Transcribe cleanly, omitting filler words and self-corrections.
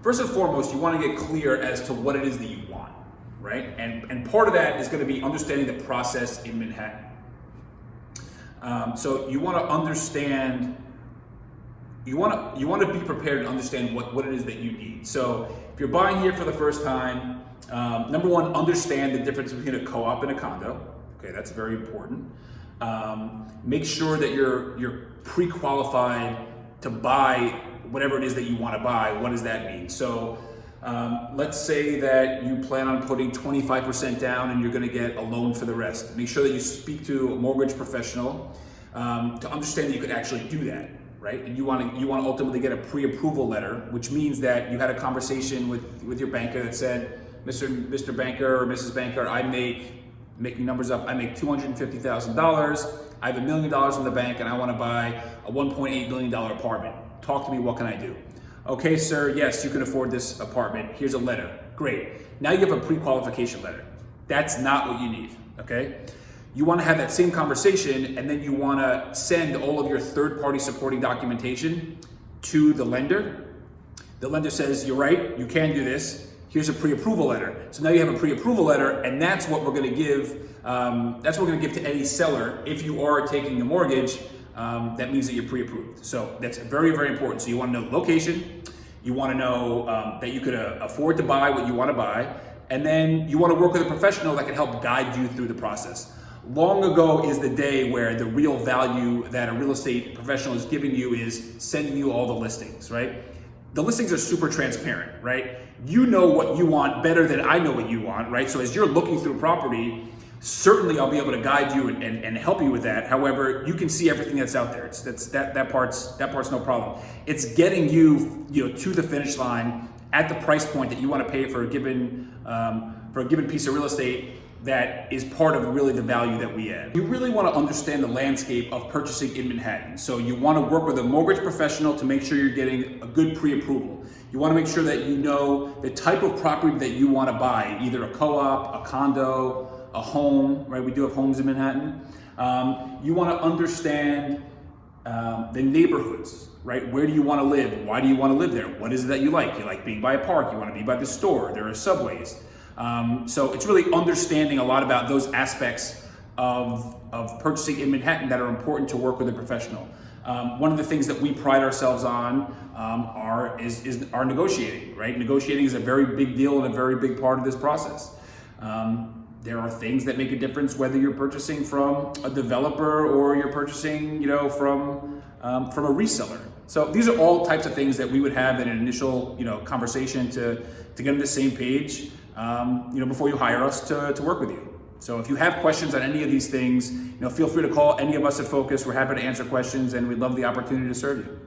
First and foremost, you want to get clear as to what it is that you want, right? And part of that is going to be understanding the process in Manhattan. So you want to understand, you want to be prepared to understand what it is that you need. So if you're buying here for the first time, number one, understand the difference between a co-op and a condo. Okay, that's very important. Make sure that you're pre-qualified to buy whatever it is that you want to buy. What does that mean? So let's say that you plan on putting 25% down and you're going to get a loan for the rest. Make sure that you speak to a mortgage professional to understand that you could actually do that, right? And you want to ultimately get a pre-approval letter, which means that you had a conversation with your banker that said, Mr. Banker or Mrs. Banker, making numbers up, I make $250,000. I have $1 million in the bank and I want to buy a $1.8 million apartment. Talk to me, what can I do? Okay, sir, yes, you can afford this apartment. Here's a letter. Great. Now you have a pre-qualification letter. That's not what you need, okay? You want to have that same conversation and then you want to send all of your third-party supporting documentation to the lender. The lender says, you're right, you can do this. Here's a pre-approval letter. So now you have a pre-approval letter, and that's what we're going to give. That's what we're going to give to any seller if you are taking a mortgage. That means that you're pre-approved. So that's very, very important. So you want to know the location. You want to know that you could afford to buy what you want to buy, and then you want to work with a professional that can help guide you through the process. Long ago is the day where the real value that a real estate professional is giving you is sending you all the listings, right? The listings are super transparent, right? You know what you want better than I know what you want, right? So as you're looking through to certainly I'll be able to guide you and help you with that. However, you can see everything that's out there. That part's no problem. It's getting you to the finish line at the price point that you want to pay for a given piece of real estate that is part of really the value that we add. You really want to understand the landscape of purchasing in Manhattan. So you want to work with a mortgage professional to make sure you're getting a good pre-approval. You want to make sure that you know the type of property that you want to buy, either a co-op, a condo, a home, right? We do have homes in Manhattan. You want to understand the neighborhoods, right? Where do you want to live? Why do you want to live there? What is it that you like? You like being by a park, you want to be by the store, there are subways. So it's really understanding a lot about those aspects of purchasing in Manhattan that are important to work with a professional. One of the things that we pride ourselves on is our negotiating, right? Negotiating is a very big deal and a very big part of this process. There are things that make a difference whether you're purchasing from a developer or you're purchasing, from a reseller. So these are all types of things that we would have in an initial, conversation to get on the same page, before you hire us to work with you. So if you have questions on any of these things, feel free to call any of us at Focus. We're happy to answer questions and we'd love the opportunity to serve you.